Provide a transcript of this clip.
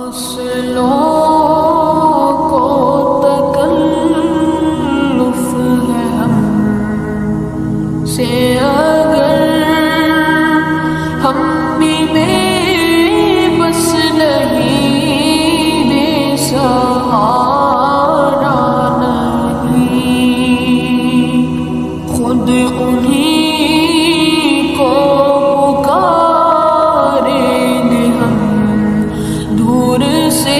فاصلوں کو تکلف ہے ہم سے اگر ہم بھی بے بس نہیں بے سہارا نہیں خود انہیں کو پکاریں گے ہم دور سے